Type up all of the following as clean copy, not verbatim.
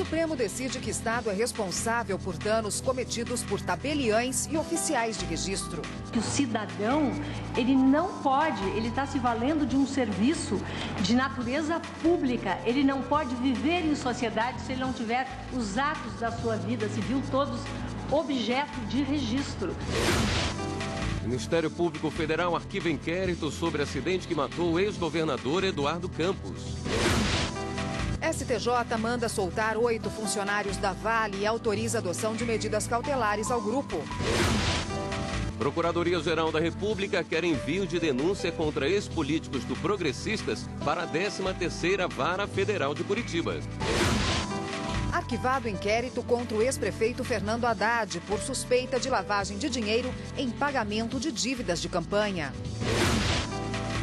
Supremo decide que Estado é responsável por danos cometidos por tabeliães e oficiais de registro. O cidadão, ele não pode, ele está se valendo de um serviço de natureza pública. Ele não pode viver em sociedade se ele não tiver os atos da sua vida civil todos objeto de registro. O Ministério Público Federal arquiva inquérito sobre acidente que matou o ex-governador Eduardo Campos. STJ manda soltar 8 funcionários da Vale e autoriza a adoção de medidas cautelares ao grupo. Procuradoria-Geral da República quer envio de denúncia contra ex-políticos do Progressistas para a 13ª Vara Federal de Curitiba. Arquivado inquérito contra o ex-prefeito Fernando Haddad por suspeita de lavagem de dinheiro em pagamento de dívidas de campanha.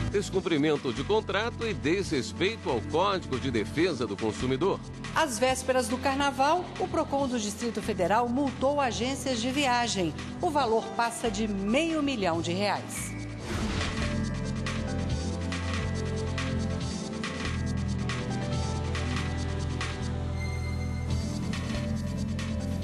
Descumprimento de contrato e desrespeito ao Código de Defesa do Consumidor. Às vésperas do Carnaval, o PROCON do Distrito Federal multou agências de viagem. O valor passa de R$500 milhão.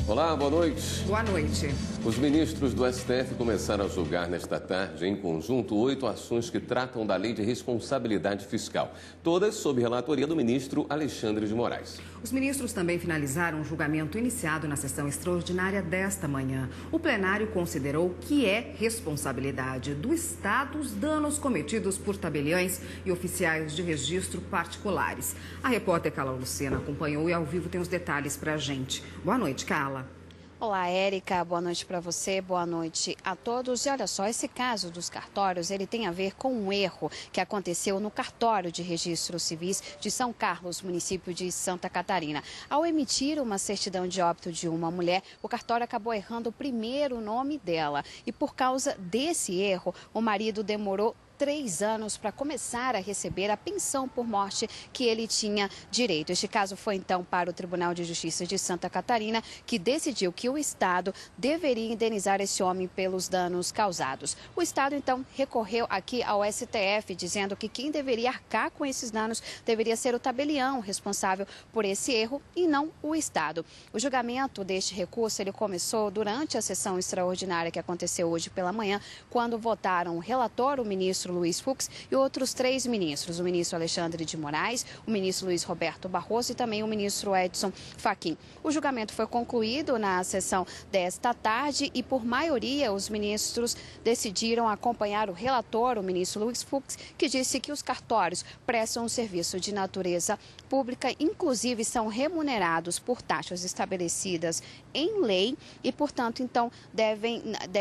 Olá, boa noite. Boa noite. Os ministros do STF começaram a julgar nesta tarde, em conjunto, 8 ações que tratam da Lei de Responsabilidade Fiscal, todas sob relatoria do ministro Alexandre de Moraes. Os ministros também finalizaram o julgamento iniciado na sessão extraordinária desta manhã. O plenário considerou que é responsabilidade do Estado os danos cometidos por tabeliães e oficiais de registro particulares. A repórter Carla Lucena acompanhou e ao vivo tem os detalhes para a gente. Boa noite, Carla. Olá, Érica. Boa noite para você, boa noite a todos. E olha só, esse caso dos cartórios, ele tem a ver com um erro que aconteceu no cartório de registros civis de São Carlos, município de Santa Catarina. Ao emitir uma certidão de óbito de uma mulher, o cartório acabou errando o primeiro nome dela. E por causa desse erro, o marido demorou 3 anos para começar a receber a pensão por morte que ele tinha direito. Este caso foi então para o Tribunal de Justiça de Santa Catarina, que decidiu que o Estado deveria indenizar esse homem pelos danos causados. O Estado então recorreu aqui ao STF, dizendo que quem deveria arcar com esses danos deveria ser o tabelião responsável por esse erro e não o Estado. O julgamento deste recurso ele começou durante a sessão extraordinária que aconteceu hoje pela manhã, quando votaram o relator, o ministro Luiz Fux, e outros 3 ministros, o ministro Alexandre de Moraes, o ministro Luiz Roberto Barroso e também o ministro Edson Fachin. O julgamento foi concluído na sessão desta tarde e, por maioria, os ministros decidiram acompanhar o relator, o ministro Luiz Fux, que disse que os cartórios prestam um serviço de natureza pública, inclusive são remunerados por taxas estabelecidas em lei e, portanto, então,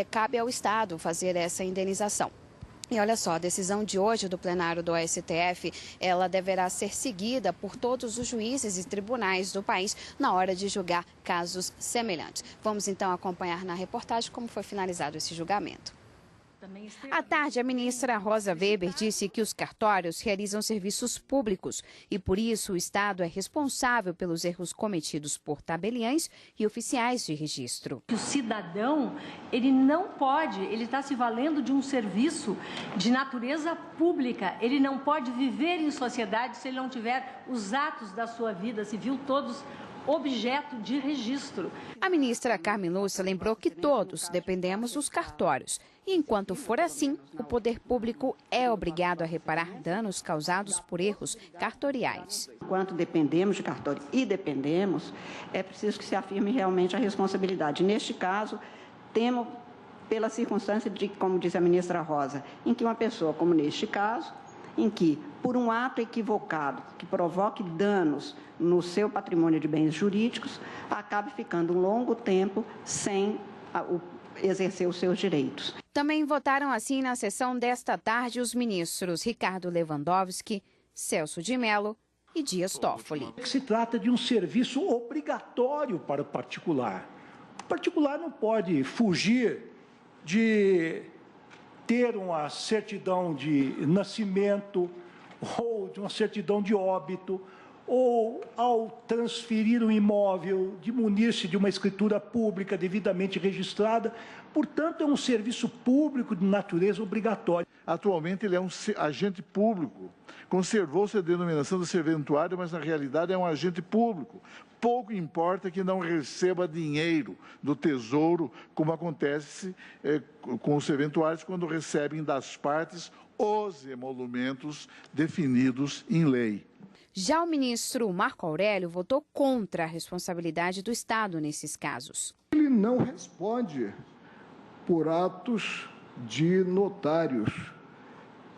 cabe ao Estado fazer essa indenização. E olha só, a decisão de hoje do plenário do STF, ela deverá ser seguida por todos os juízes e tribunais do país na hora de julgar casos semelhantes. Vamos então acompanhar na reportagem como foi finalizado esse julgamento. À tarde, a ministra Rosa Weber disse que os cartórios realizam serviços públicos e, por isso, o Estado é responsável pelos erros cometidos por tabeliães e oficiais de registro. O cidadão, ele não pode, ele está se valendo de um serviço de natureza pública. Ele não pode viver em sociedade se ele não tiver os atos da sua vida civil todos objeto de registro. A ministra Carmen Lúcia lembrou que todos dependemos dos cartórios. E enquanto for assim, o poder público é obrigado a reparar danos causados por erros cartoriais. Enquanto dependemos de cartório e dependemos, é preciso que se afirme realmente a responsabilidade. Neste caso, temos, pela circunstância de, como diz a ministra Rosa, em que uma pessoa, como neste caso, em que, por um ato equivocado que provoque danos no seu patrimônio de bens jurídicos, acabe ficando um longo tempo sem exercer os seus direitos. Também votaram assim na sessão desta tarde os ministros Ricardo Lewandowski, Celso de Mello e Dias Toffoli. Se trata de um serviço obrigatório para o particular. O particular não pode fugir de ter uma certidão de nascimento ou de uma certidão de óbito, ou, ao transferir um imóvel, de munir-se de uma escritura pública devidamente registrada, Portanto, é um serviço público de natureza obrigatória. Atualmente, ele é um agente público. Conservou-se a denominação de serventuário, mas, na realidade, é um agente público. Pouco importa que não receba dinheiro do Tesouro, como acontece com os serventuários, quando recebem das partes os emolumentos definidos em lei. Já o ministro Marco Aurélio votou contra a responsabilidade do Estado nesses casos. Ele não responde por atos de notários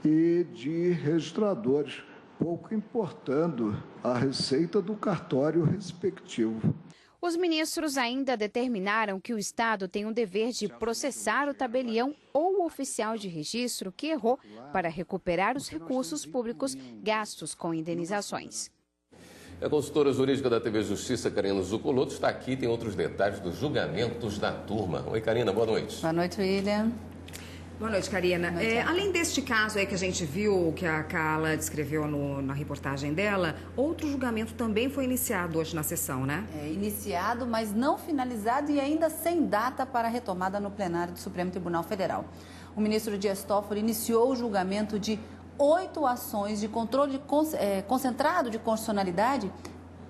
e de registradores, pouco importando a receita do cartório respectivo. Os ministros ainda determinaram que o Estado tem o dever de processar o tabelião ou o oficial de registro que errou para recuperar os recursos públicos gastos com indenizações. A consultora jurídica da TV Justiça, Karina Zucoloto, está aqui e tem outros detalhes dos julgamentos da turma. Oi, Karina, boa noite. Boa noite, William. Boa noite, Karina. Além deste caso aí que a gente viu, que a Carla descreveu na reportagem dela, outro julgamento também foi iniciado hoje na sessão, né? Iniciado, mas não finalizado e ainda sem data para retomada no plenário do Supremo Tribunal Federal. O ministro Dias Toffoli iniciou o julgamento de 8 ações de controle concentrado de constitucionalidade,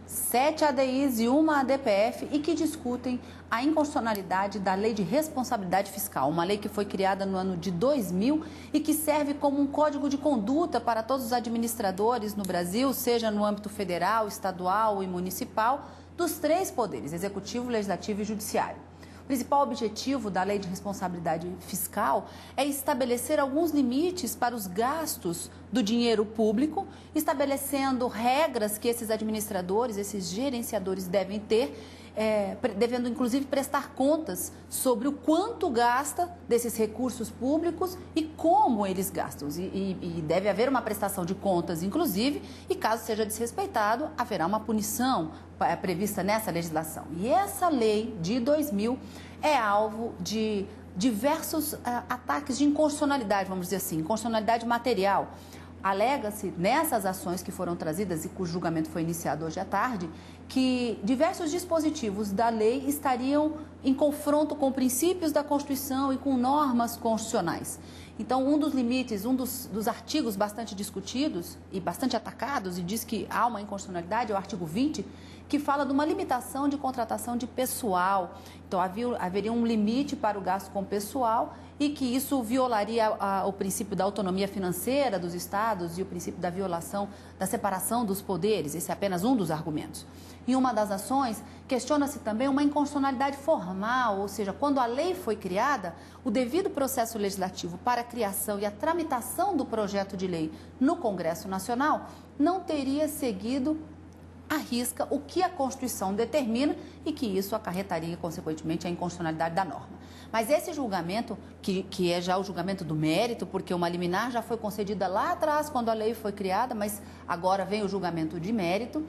7 ADIs e 1 ADPF, e que discutem a inconstitucionalidade da Lei de Responsabilidade Fiscal, uma lei que foi criada no ano de 2000 e que serve como um código de conduta para todos os administradores no Brasil, seja no âmbito federal, estadual e municipal, dos 3 poderes, executivo, legislativo e judiciário. O principal objetivo da Lei de Responsabilidade Fiscal é estabelecer alguns limites para os gastos do dinheiro público, estabelecendo regras que esses administradores, esses gerenciadores devem ter, devendo inclusive prestar contas sobre o quanto gasta desses recursos públicos e como eles gastam. E deve haver uma prestação de contas, inclusive, e caso seja desrespeitado, haverá uma punição prevista nessa legislação. E essa lei de 2000 é alvo de diversos ataques de inconstitucionalidade, vamos dizer assim, inconstitucionalidade material. Alega-se nessas ações que foram trazidas e cujo julgamento foi iniciado hoje à tarde, que diversos dispositivos da lei estariam em confronto com princípios da Constituição e com normas constitucionais. Então, um dos limites, um dos artigos bastante discutidos e bastante atacados, e diz que há uma inconstitucionalidade, é o artigo 20, que fala de uma limitação de contratação de pessoal. Então, haveria um limite para o gasto com pessoal e que isso violaria o princípio da autonomia financeira dos estados e o princípio da violação da separação dos poderes. Esse é apenas um dos argumentos. Em uma das ações, questiona-se também uma inconstitucionalidade formal, ou seja, quando a lei foi criada, o devido processo legislativo para a criação e a tramitação do projeto de lei no Congresso Nacional não teria seguido à risca o que a Constituição determina e que isso acarretaria, consequentemente, a inconstitucionalidade da norma. Mas esse julgamento, que é já o julgamento do mérito, porque uma liminar já foi concedida lá atrás, quando a lei foi criada, mas agora vem o julgamento de mérito,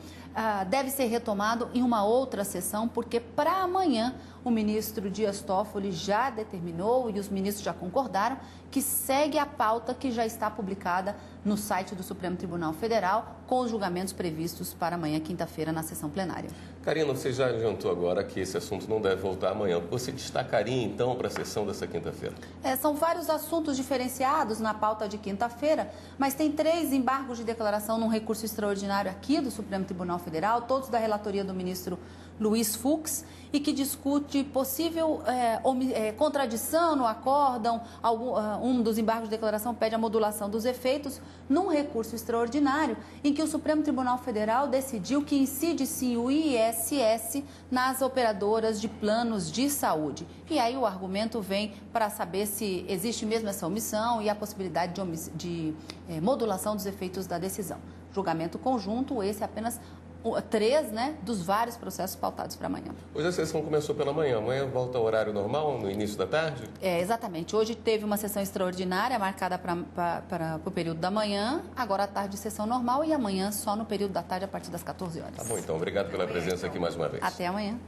deve ser retomado em uma outra sessão, porque para amanhã o ministro Dias Toffoli já determinou e os ministros já concordaram que segue a pauta que já está publicada no site do Supremo Tribunal Federal, com os julgamentos previstos para amanhã, quinta-feira, na sessão plenária. Karina, você já adiantou agora que esse assunto não deve voltar amanhã. Você destacaria, então, para a sessão dessa quinta-feira? São vários assuntos diferenciados na pauta de quinta-feira, mas tem 3 embargos de declaração num recurso extraordinário aqui do Supremo Tribunal Federal, todos da relatoria do ministro Luiz Fux, e que discute possível contradição no acórdão. Um dos embargos de declaração pede a modulação dos efeitos num recurso extraordinário em que o Supremo Tribunal Federal decidiu que incide sim o ISS nas operadoras de planos de saúde. E aí o argumento vem para saber se existe mesmo essa omissão e a possibilidade de modulação dos efeitos da decisão. Julgamento conjunto, esse é apenas 3, dos vários processos pautados para amanhã. Hoje a sessão começou pela manhã. Amanhã volta ao horário normal, no início da tarde? Exatamente. Hoje teve uma sessão extraordinária marcada para o período da manhã. Agora à tarde, sessão normal, e amanhã só no período da tarde, a partir das 14 horas. Tá bom, então. Obrigado pela presença aqui mais uma vez. Até amanhã.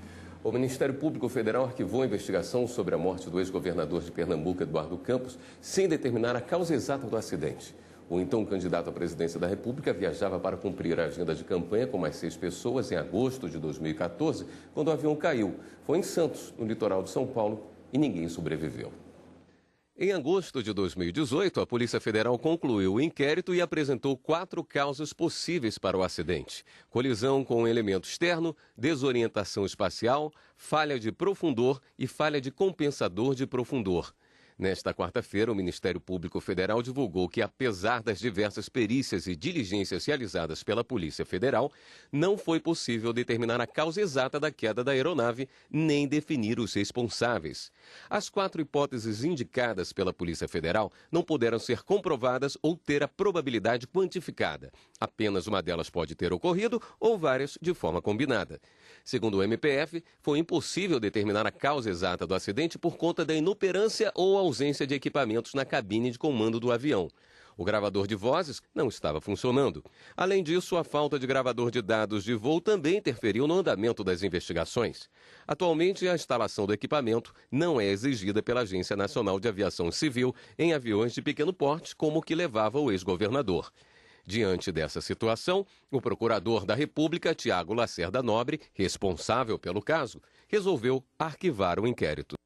O Ministério Público Federal arquivou a investigação sobre a morte do ex-governador de Pernambuco, Eduardo Campos, sem determinar a causa exata do acidente. O então candidato à presidência da República viajava para cumprir a agenda de campanha com mais 6 pessoas em agosto de 2014, quando o avião caiu. Foi em Santos, no litoral de São Paulo, e ninguém sobreviveu. Em agosto de 2018, a Polícia Federal concluiu o inquérito e apresentou 4 causas possíveis para o acidente: colisão com elemento externo, desorientação espacial, falha de profundor e falha de compensador de profundor. Nesta quarta-feira, o Ministério Público Federal divulgou que, apesar das diversas perícias e diligências realizadas pela Polícia Federal, não foi possível determinar a causa exata da queda da aeronave, nem definir os responsáveis. As 4 hipóteses indicadas pela Polícia Federal não puderam ser comprovadas ou ter a probabilidade quantificada. Apenas uma delas pode ter ocorrido ou várias de forma combinada. Segundo o MPF, foi impossível determinar a causa exata do acidente por conta da inoperância ou ausência de equipamentos na cabine de comando do avião. O gravador de vozes não estava funcionando. Além disso, a falta de gravador de dados de voo também interferiu no andamento das investigações. Atualmente, a instalação do equipamento não é exigida pela Agência Nacional de Aviação Civil em aviões de pequeno porte, como o que levava o ex-governador. Diante dessa situação, o procurador da República, Tiago Lacerda Nobre, responsável pelo caso, resolveu arquivar o inquérito.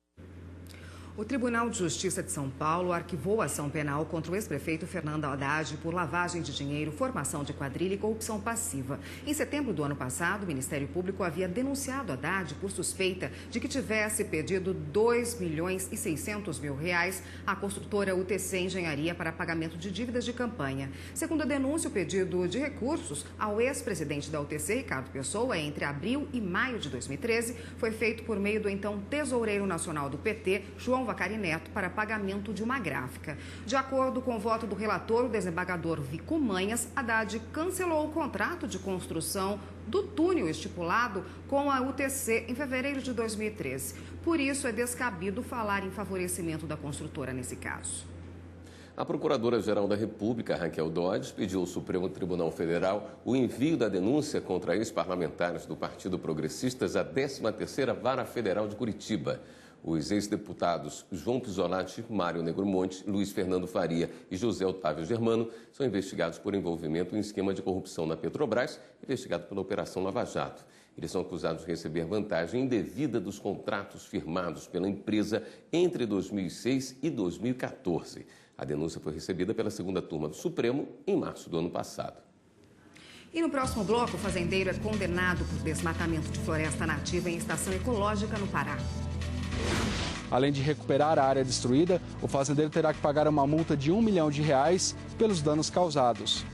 O Tribunal de Justiça de São Paulo arquivou a ação penal contra o ex-prefeito Fernando Haddad por lavagem de dinheiro, formação de quadrilha e corrupção passiva. Em setembro do ano passado, o Ministério Público havia denunciado Haddad por suspeita de que tivesse pedido R$2.600.000 à construtora UTC Engenharia para pagamento de dívidas de campanha. Segundo a denúncia, o pedido de recursos ao ex-presidente da UTC, Ricardo Pessoa, entre abril e maio de 2013, foi feito por meio do então tesoureiro nacional do PT, João Vacari Neto, para pagamento de uma gráfica. De acordo com o voto do relator, o desembargador Vico Manhas, Haddad cancelou o contrato de construção do túnel estipulado com a UTC em fevereiro de 2013. Por isso, é descabido falar em favorecimento da construtora nesse caso. A Procuradora-Geral da República, Raquel Dodge, pediu ao Supremo Tribunal Federal o envio da denúncia contra ex-parlamentares do Partido Progressistas à 13ª Vara Federal de Curitiba. Os ex-deputados João Pisolatti, Mário Negromonte, Luiz Fernando Faria e José Otávio Germano são investigados por envolvimento em esquema de corrupção na Petrobras, investigado pela Operação Lava Jato. Eles são acusados de receber vantagem indevida dos contratos firmados pela empresa entre 2006 e 2014. A denúncia foi recebida pela 2ª Turma do Supremo em março do ano passado. E no próximo bloco, o fazendeiro é condenado por desmatamento de floresta nativa em estação ecológica no Pará. Além de recuperar a área destruída, o fazendeiro terá que pagar uma multa de R$1 milhão pelos danos causados.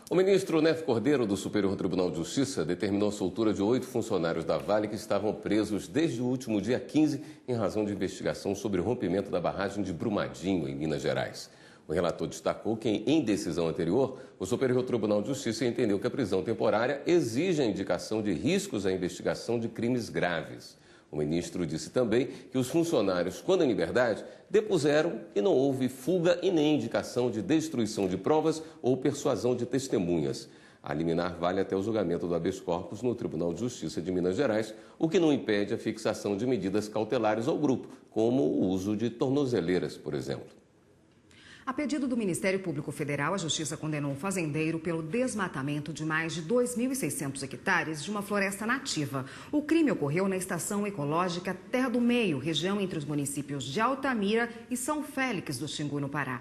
O ministro Nefe Cordeiro, do Superior Tribunal de Justiça, determinou a soltura de 8 funcionários da Vale que estavam presos desde o último dia 15 em razão de investigação sobre o rompimento da barragem de Brumadinho, em Minas Gerais. O relator destacou que, em decisão anterior, o Superior Tribunal de Justiça entendeu que a prisão temporária exige a indicação de riscos à investigação de crimes graves. O ministro disse também que os funcionários, quando em liberdade, depuseram que não houve fuga e nem indicação de destruição de provas ou persuasão de testemunhas. A liminar vale até o julgamento do habeas corpus no Tribunal de Justiça de Minas Gerais, o que não impede a fixação de medidas cautelares ao grupo, como o uso de tornozeleiras, por exemplo. A pedido do Ministério Público Federal, a Justiça condenou o fazendeiro pelo desmatamento de mais de 2.600 hectares de uma floresta nativa. O crime ocorreu na estação ecológica Terra do Meio, região entre os municípios de Altamira e São Félix do Xingu, no Pará.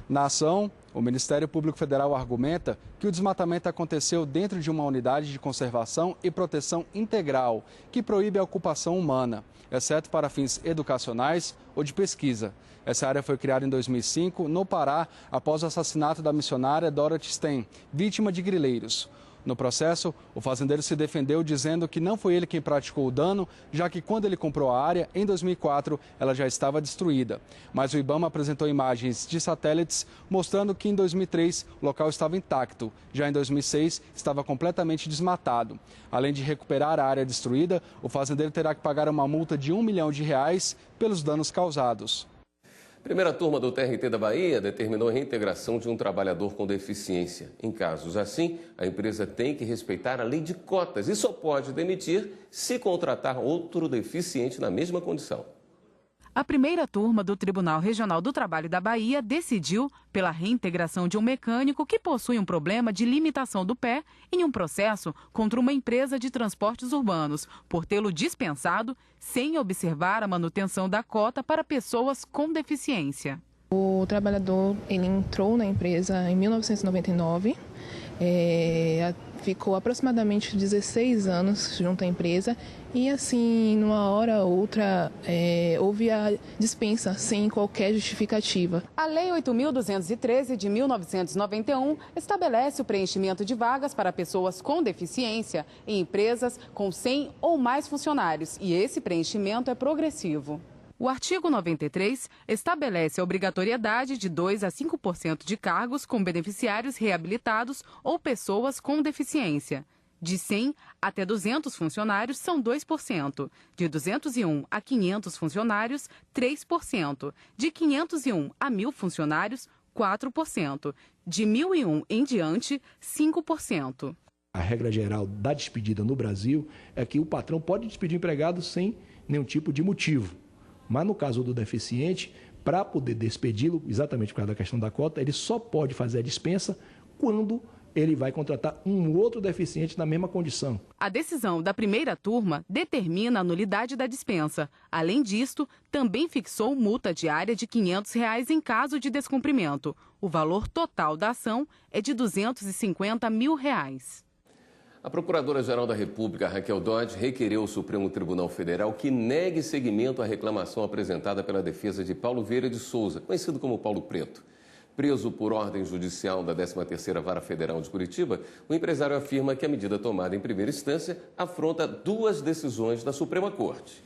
Na ação, o Ministério Público Federal argumenta que o desmatamento aconteceu dentro de uma unidade de conservação e proteção integral, que proíbe a ocupação humana, exceto para fins educacionais ou de pesquisa. Essa área foi criada em 2005, no Pará, após o assassinato da missionária Dorothy Stein, vítima de grileiros. No processo, o fazendeiro se defendeu dizendo que não foi ele quem praticou o dano, já que quando ele comprou a área, em 2004, ela já estava destruída. Mas o IBAMA apresentou imagens de satélites mostrando que em 2003 o local estava intacto. Já em 2006, estava completamente desmatado. Além de recuperar a área destruída, o fazendeiro terá que pagar uma multa de R$1 milhão pelos danos causados. Primeira turma do TRT da Bahia determinou a reintegração de um trabalhador com deficiência. Em casos assim, a empresa tem que respeitar a lei de cotas e só pode demitir se contratar outro deficiente na mesma condição. A primeira turma do Tribunal Regional do Trabalho da Bahia decidiu pela reintegração de um mecânico que possui um problema de limitação do pé em um processo contra uma empresa de transportes urbanos, por tê-lo dispensado sem observar a manutenção da cota para pessoas com deficiência. O trabalhador ele entrou na empresa em 1999, ficou aproximadamente 16 anos junto à empresa e assim, numa hora ou outra, houve a dispensa sem qualquer justificativa. A Lei 8.213 de 1991 estabelece o preenchimento de vagas para pessoas com deficiência em empresas com 100 ou mais funcionários e esse preenchimento é progressivo. O artigo 93 estabelece a obrigatoriedade de 2 a 5% de cargos com beneficiários reabilitados ou pessoas com deficiência. De 100 até 200 funcionários são 2%. De 201 a 500 funcionários, 3%. De 501 a 1.000 funcionários, 4%. De 1.001 em diante, 5%. A regra geral da despedida no Brasil é que o patrão pode despedir o empregado sem nenhum tipo de motivo. Mas no caso do deficiente, para poder despedi-lo, exatamente por causa da questão da cota, ele só pode fazer a dispensa quando ele vai contratar um outro deficiente na mesma condição. A decisão da primeira turma determina a nulidade da dispensa. Além disto, também fixou multa diária de R$ 500 em caso de descumprimento. O valor total da ação é de R$ 250 mil. A Procuradora-Geral da República, Raquel Dodge, requereu ao Supremo Tribunal Federal que negue seguimento à reclamação apresentada pela defesa de Paulo Vieira de Souza, conhecido como Paulo Preto. Preso por ordem judicial da 13ª Vara Federal de Curitiba, o empresário afirma que a medida tomada em primeira instância afronta 2 decisões da Suprema Corte.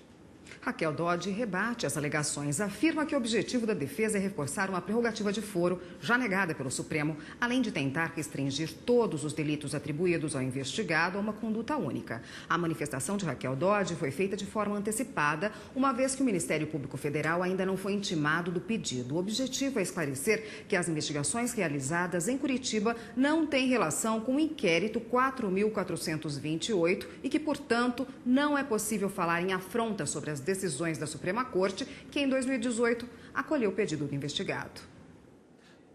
Raquel Dodge rebate as alegações, afirma que o objetivo da defesa é reforçar uma prerrogativa de foro já negada pelo Supremo, além de tentar restringir todos os delitos atribuídos ao investigado a uma conduta única. A manifestação de Raquel Dodge foi feita de forma antecipada, uma vez que o Ministério Público Federal ainda não foi intimado do pedido. O objetivo é esclarecer que as investigações realizadas em Curitiba não têm relação com o inquérito 4.428 e que, portanto, não é possível falar em afronta sobre as decisões da Suprema Corte, que em 2018 acolheu o pedido do investigado.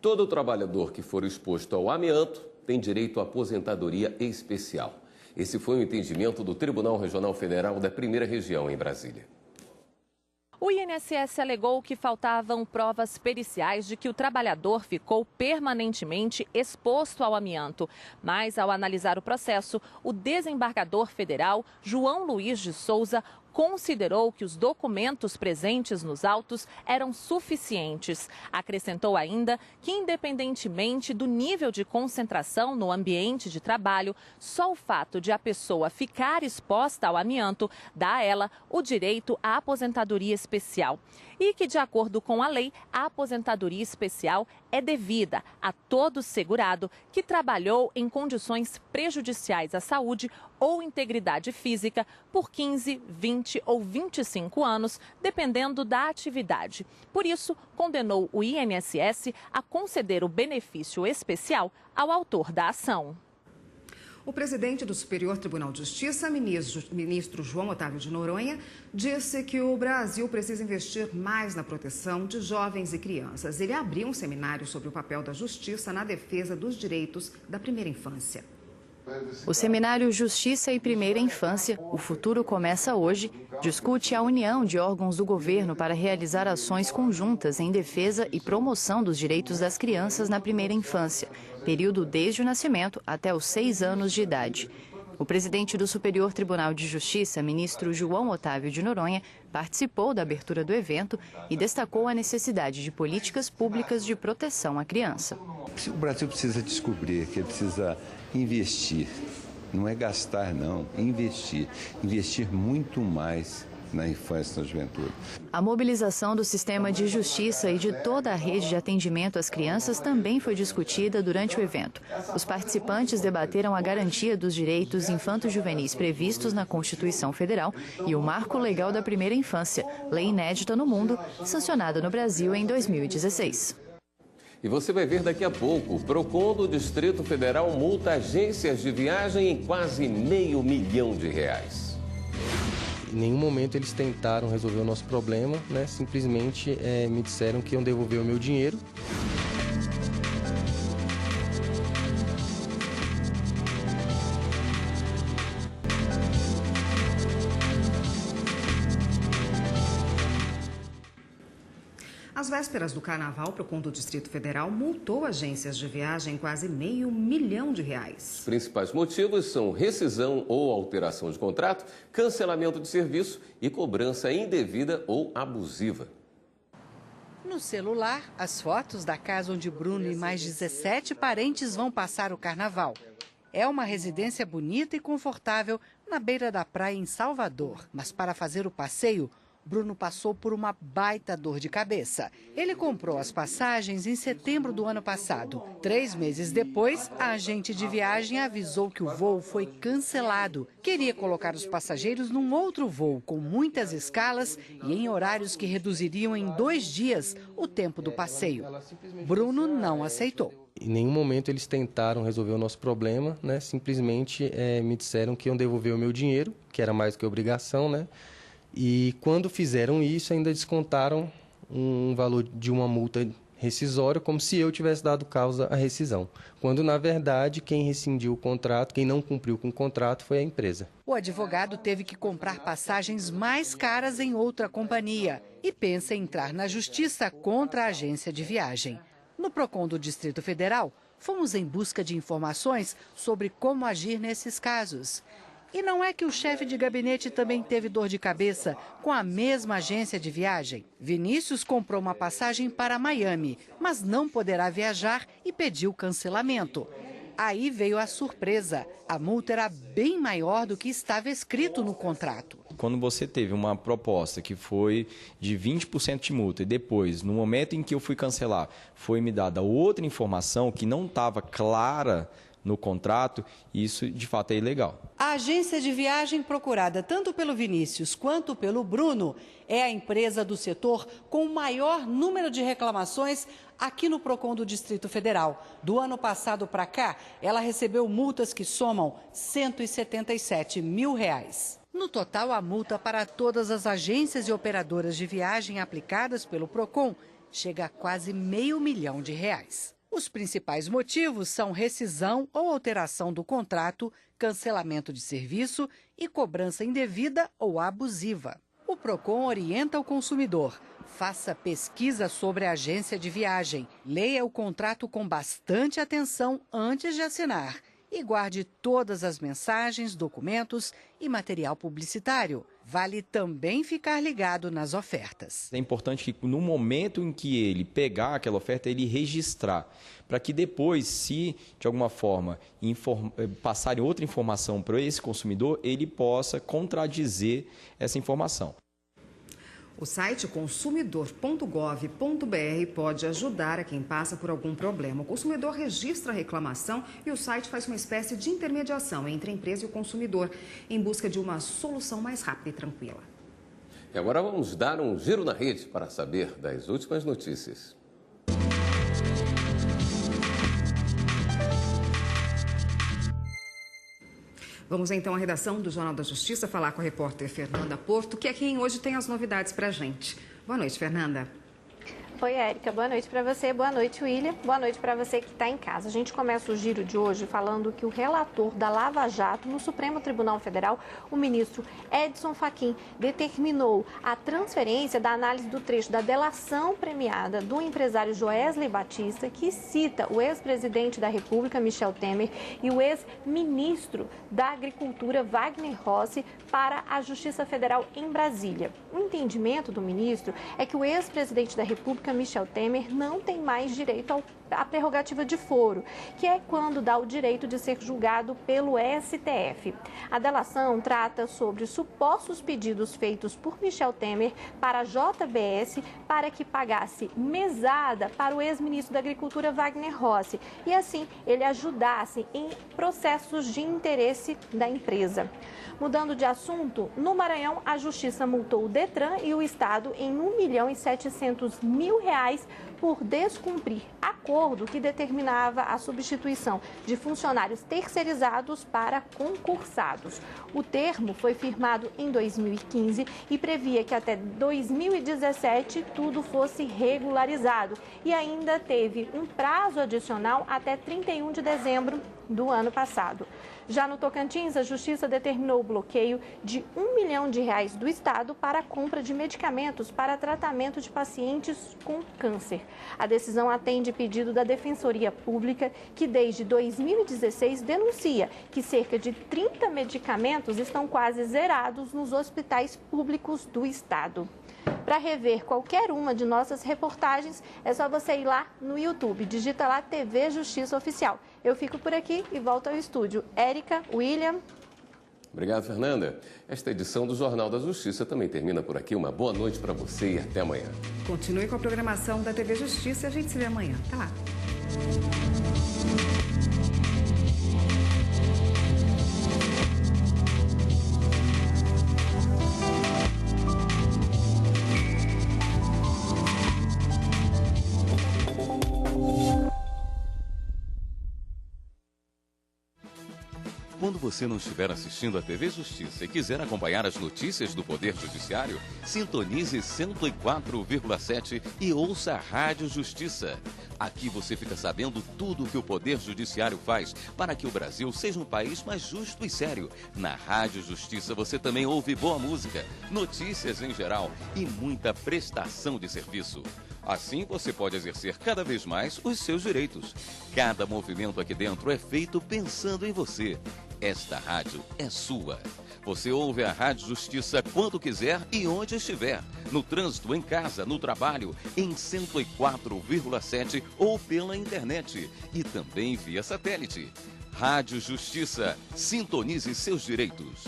Todo trabalhador que for exposto ao amianto tem direito à aposentadoria especial. Esse foi o entendimento do Tribunal Regional Federal da Primeira Região, em Brasília. O INSS alegou que faltavam provas periciais de que o trabalhador ficou permanentemente exposto ao amianto. Mas, ao analisar o processo, o desembargador federal João Luiz de Souza considerou que os documentos presentes nos autos eram suficientes. Acrescentou ainda que, independentemente do nível de concentração no ambiente de trabalho, só o fato de a pessoa ficar exposta ao amianto dá a ela o direito à aposentadoria especial. E que, de acordo com a lei, a aposentadoria especial é devida a todo segurado que trabalhou em condições prejudiciais à saúde ou integridade física por 15, 20 ou 25 anos, dependendo da atividade. Por isso, condenou o INSS a conceder o benefício especial ao autor da ação. O presidente do Superior Tribunal de Justiça, ministro João Otávio de Noronha, disse que o Brasil precisa investir mais na proteção de jovens e crianças. Ele abriu um seminário sobre o papel da justiça na defesa dos direitos da primeira infância. O seminário Justiça e Primeira Infância, O Futuro Começa Hoje, discute a união de órgãos do governo para realizar ações conjuntas em defesa e promoção dos direitos das crianças na primeira infância, período desde o nascimento até os 6 anos de idade. O presidente do Superior Tribunal de Justiça, ministro João Otávio de Noronha, participou da abertura do evento e destacou a necessidade de políticas públicas de proteção à criança. O Brasil precisa descobrir que ele precisa investir, não é gastar não, investir muito mais na infância e na juventude. A mobilização do sistema de justiça e de toda a rede de atendimento às crianças também foi discutida durante o evento. Os participantes debateram a garantia dos direitos infanto-juvenis previstos na Constituição Federal e o Marco Legal da Primeira Infância, lei inédita no mundo, sancionada no Brasil em 2016. E você vai ver daqui a pouco, o PROCON do Distrito Federal multa agências de viagem em quase R$500 mil. Em nenhum momento eles tentaram resolver o nosso problema, né? Simplesmente me disseram que iam devolver o meu dinheiro. Às vésperas do Carnaval, o Procon do Distrito Federal multou agências de viagem em quase R$500 milhão. Os principais motivos são rescisão ou alteração de contrato, cancelamento de serviço e cobrança indevida ou abusiva. No celular, as fotos da casa onde Bruno e mais 17 parentes vão passar o Carnaval. É uma residência bonita e confortável na beira da praia em Salvador. Mas para fazer o passeio, Bruno passou por uma baita dor de cabeça. Ele comprou as passagens em setembro do ano passado. 3 meses depois, a agente de viagem avisou que o voo foi cancelado. Queria colocar os passageiros num outro voo, com muitas escalas e em horários que reduziriam em 2 dias o tempo do passeio. Bruno não aceitou. Em nenhum momento eles tentaram resolver o nosso problema, né? Simplesmente me disseram que iam devolver o meu dinheiro, que era mais do que obrigação, né? E quando fizeram isso, ainda descontaram um valor de uma multa rescisória, como se eu tivesse dado causa à rescisão. Quando, na verdade, quem rescindiu o contrato, quem não cumpriu com o contrato, foi a empresa. O advogado teve que comprar passagens mais caras em outra companhia e pensa em entrar na justiça contra a agência de viagem. No Procon do Distrito Federal, fomos em busca de informações sobre como agir nesses casos. E não é que o chefe de gabinete também teve dor de cabeça com a mesma agência de viagem. Vinícius comprou uma passagem para Miami, mas não poderá viajar e pediu cancelamento. Aí veio a surpresa. A multa era bem maior do que estava escrito no contrato. Quando você teve uma proposta que foi de 20% de multa e depois, no momento em que eu fui cancelar, foi me dada outra informação que não estava clara no contrato, isso de fato é ilegal. A agência de viagem procurada tanto pelo Vinícius quanto pelo Bruno é a empresa do setor com o maior número de reclamações aqui no Procon do Distrito Federal. Do ano passado para cá, ela recebeu multas que somam R$177 mil. No total, a multa para todas as agências e operadoras de viagem aplicadas pelo Procon chega a quase R$500 milhão. Os principais motivos são rescisão ou alteração do contrato, cancelamento de serviço e cobrança indevida ou abusiva. O Procon orienta o consumidor. Faça pesquisa sobre a agência de viagem. Leia o contrato com bastante atenção antes de assinar. E guarde todas as mensagens, documentos e material publicitário. Vale também ficar ligado nas ofertas. É importante que no momento em que ele pegar aquela oferta, ele registrar, para que depois, se de alguma forma passarem outra informação para esse consumidor, ele possa contradizer essa informação. O site consumidor.gov.br pode ajudar a quem passa por algum problema. O consumidor registra a reclamação e o site faz uma espécie de intermediação entre a empresa e o consumidor, em busca de uma solução mais rápida e tranquila. E agora vamos dar um giro na rede para saber das últimas notícias. Vamos então à redação do Jornal da Justiça falar com a repórter Fernanda Porto, que é quem hoje tem as novidades para a gente. Boa noite, Fernanda. Oi, Érica. Boa noite para você. Boa noite, William. Boa noite para você que está em casa. A gente começa o giro de hoje falando que o relator da Lava Jato no Supremo Tribunal Federal, o ministro Edson Fachin, determinou a transferência da análise do trecho da delação premiada do empresário Joesley Batista, que cita o ex-presidente da República, Michel Temer, e o ex-ministro da Agricultura, Wagner Rossi, para a Justiça Federal em Brasília. O entendimento do ministro é que o ex-presidente da República, Michel Temer, não tem mais direito à prerrogativa de foro, que é quando dá o direito de ser julgado pelo STF. A delação trata sobre supostos pedidos feitos por Michel Temer para a JBS para que pagasse mesada para o ex-ministro da Agricultura, Wagner Rossi, e assim ele ajudasse em processos de interesse da empresa. Mudando de assunto, no Maranhão, a Justiça multou o Detran e o Estado em R$1.700.000 por descumprir acordo que determinava a substituição de funcionários terceirizados para concursados. O termo foi firmado em 2015 e previa que até 2017 tudo fosse regularizado e ainda teve um prazo adicional até 31 de dezembro do ano passado. Já no Tocantins, a Justiça determinou o bloqueio de R$1 milhão do Estado para a compra de medicamentos para tratamento de pacientes com câncer. A decisão atende pedido da Defensoria Pública, que desde 2016 denuncia que cerca de 30 medicamentos estão quase zerados nos hospitais públicos do Estado. Para rever qualquer uma de nossas reportagens, é só você ir lá no YouTube, digita lá TV Justiça Oficial. Eu fico por aqui e volto ao estúdio. Érica, William. Obrigado, Fernanda. Esta edição do Jornal da Justiça também termina por aqui. Uma boa noite para você e até amanhã. Continue com a programação da TV Justiça e a gente se vê amanhã. Até lá. Quando você não estiver assistindo a TV Justiça e quiser acompanhar as notícias do Poder Judiciário, sintonize 104,7 e ouça a Rádio Justiça. Aqui você fica sabendo tudo o que o Poder Judiciário faz para que o Brasil seja um país mais justo e sério. Na Rádio Justiça você também ouve boa música, notícias em geral e muita prestação de serviço. Assim você pode exercer cada vez mais os seus direitos. Cada movimento aqui dentro é feito pensando em você. Esta rádio é sua. Você ouve a Rádio Justiça quando quiser e onde estiver. No trânsito, em casa, no trabalho, em 104,7 ou pela internet. E também via satélite. Rádio Justiça. Sintonize seus direitos.